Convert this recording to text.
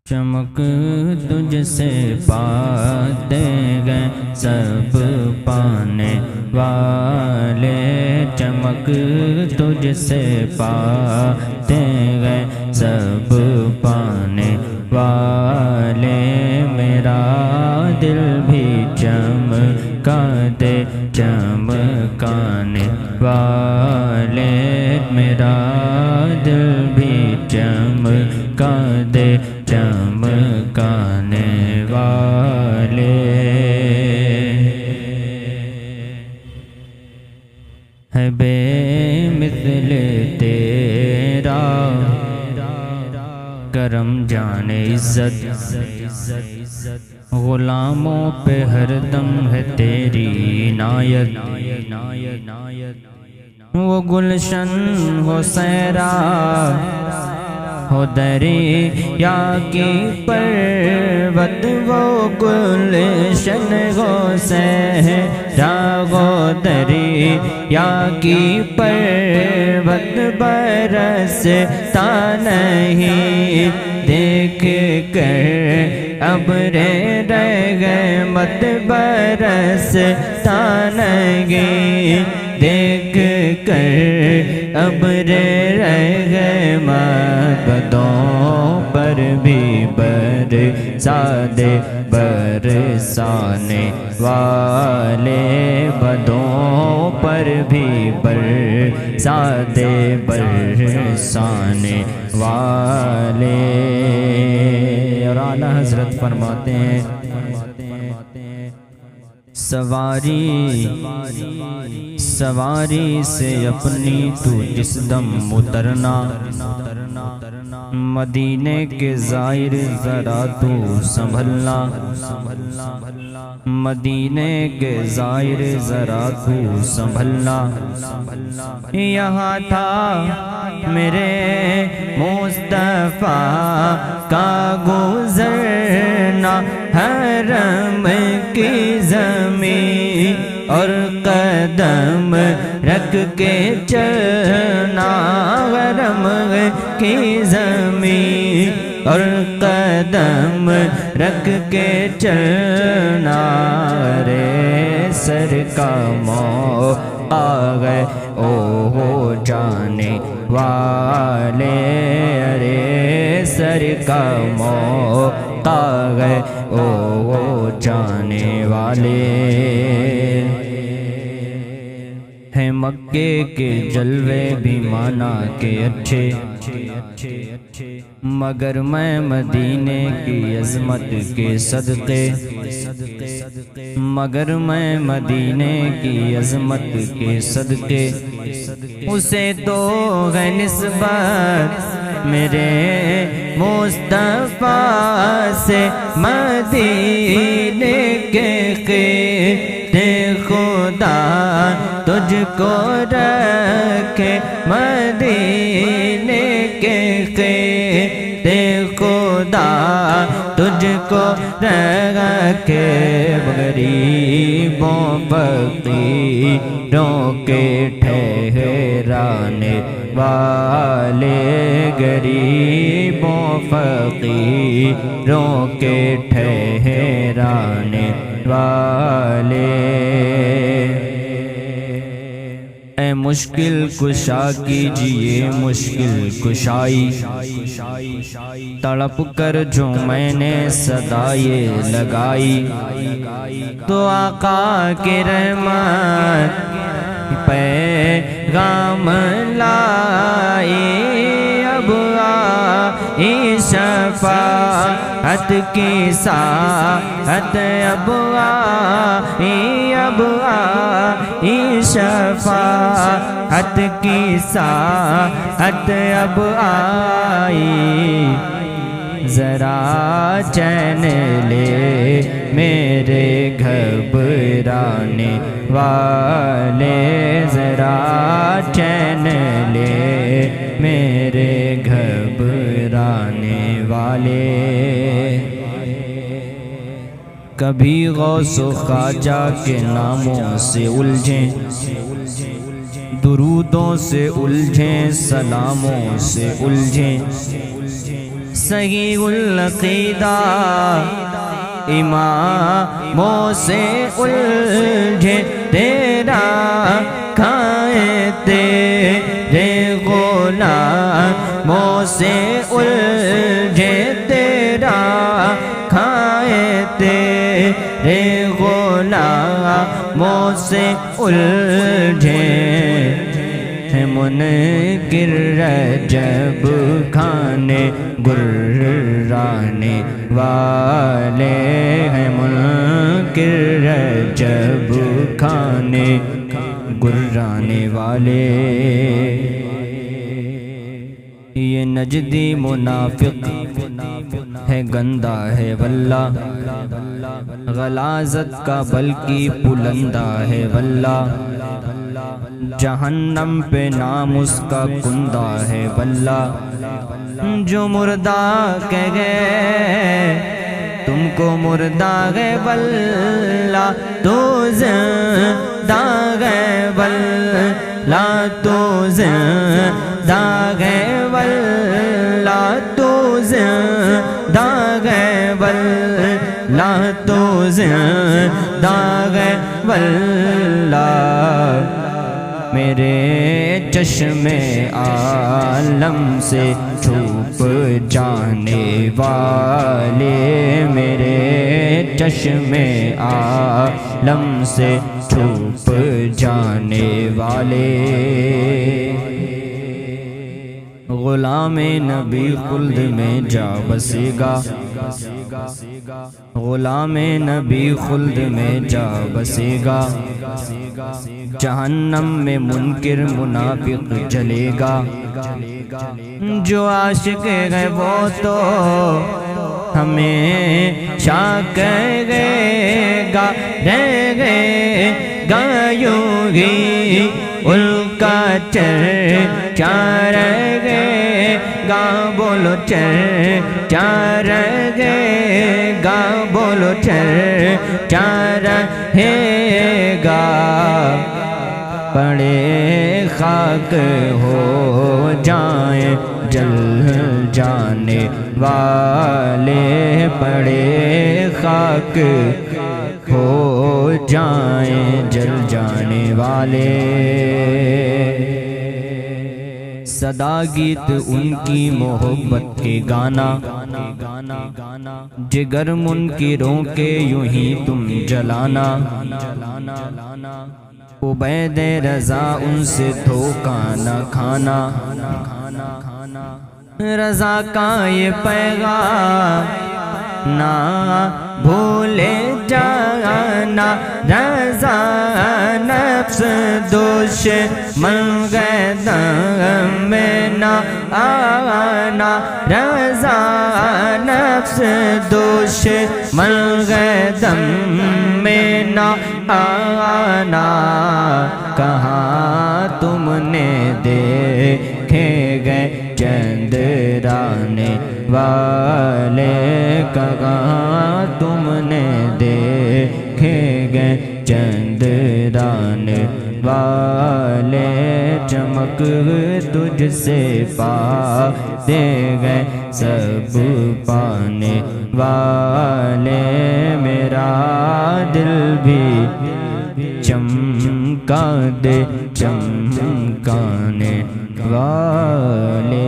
چمک تجھ سے پاتے گئے سب پانے والے، چمک تجھ سے پاتے گئے سب پانے والے، میرا دل بھی چمکا دے چمکانے والے، میرا دل بھی چمکا دے چمکانے والے، ہے بے مثل تیرا کرم جان عزت، غلاموں پہ ہر دم ہے تیری عنایت، وہ گلشن ہو سیرا ہو دریا کی پروت، وہ گلشن ہو سیرا ہو دریا کی پروت، برستا نہیں دیکھ کر ابر رحمت، برستا نہیں دیکھ کر ابر رحمت، بدوں پر بھی برسا دے برسانے والے، بدوں پر بھی برسا دے برسانے والے، اور اعلیٰ حضرت فرماتے ہیں سواری سے اپنی تو جس دم اترنا، مدینے کے زائر ذرا تو سنبھلنا، مدینے کے زائر ذرا تو سنبھلنا، یہاں تھا میرے مصطفیٰ کا گزرنا، حرم کی زمین اور قدم رکھ کے چلنا، حرم کی زمین اور قدم رکھ کے چلنا، رے سر کا موقع گئے او ہو جانے والے، ارے سر کا موقع گئے او ہو جانے والے، ہے مکے کے جلوے بھی مانا کے اچھے، مگر میں مدینے کی عظمت کے صدقے، مگر میں مدینے کی عظمت کے صدقے، اسے تو ہے نسبت میرے مصطفیٰ سے، مدینے کے خدا تجھ کو رکھے، مدینے کے خدا تجھ کو رکھے، غریبوں فقیروں کے ٹھہرانے والے، غریبوں فقیروں کے ٹھہرانے والے، اے مشکل کشا کیجئے مشکل کشائی، تڑپ کر جو میں نے صدائے لگائی، تو آقا کی رحمت پیغام لائی، اب آئی شفاعت کی ساعت، اب آئی شفاعت کی ساعت، اب آئی، ذرا چین لے میرے گھبرانے والے، ذرا چین لے میرے گھبرانے والے، کبھی غوث و خواجہ کے ناموں سے الجھیں، درودوں سے الجھیں، سلاموں سے الجھیں، صحیح العقیدہ اماموں سے الجھے تیرا کھائے تیرے غلاموں سے الجھے تیرا کھائے تیرے غلاموں سے الجھے منکر رجب کھانے گرانے والے ہیں منکر رجب کھانے گرانے والے یہ نجدی منافق ہے گندہ ہے واللہ غلاظت کا بلکہ بلندہ ہے واللہ جہنم پہ نام اس کا کندہ ہے واللہ جو مردہ کہہ گئے تم کو مردہ گئے واللہ تو زندہ گئے واللہ تو زندہ گئے واللہ تو زندہ گئے واللہ تو زندہ گئے واللہ میرے چشم عالم سے چھپ جانے والے میرے چشم عالم سے چھپ جانے والے غلام نبی خلد میں جا بسے گا غلام نبی خلد میں جا بسے گا جہنم میں منکر منافق جلے گا جو عاشق ہے وہ تو ہمیشہ کہے گا رہے گا یوں ہی ان کا چرچا رہے گا بولو چرچا رہے گا بولو چرچا رہے گا پڑے خاک ہو جائیں جل جانے والے پڑے خاک ہو جائیں جل جانے والے صدا گیت ان کی محبت کے گانا جگر منکروں کے یوں ہی تم جلانا عبید رضا ان سے دھوکہ نہ کھانا رضا کا یہ پیغام نہ بھولے جانا رضا نفس دشمن گردن میں نہ آنا رضا نفس دشمن گردن میں نہ آنا کہاں تم نے دیکھے گئے چندرانے والے کہاں تم نے دیکھے گئے چندرانے والے چمک تجھ سے پاتے گئے سب پانے والے میرا دل بھی چمکا دے چمکانے والے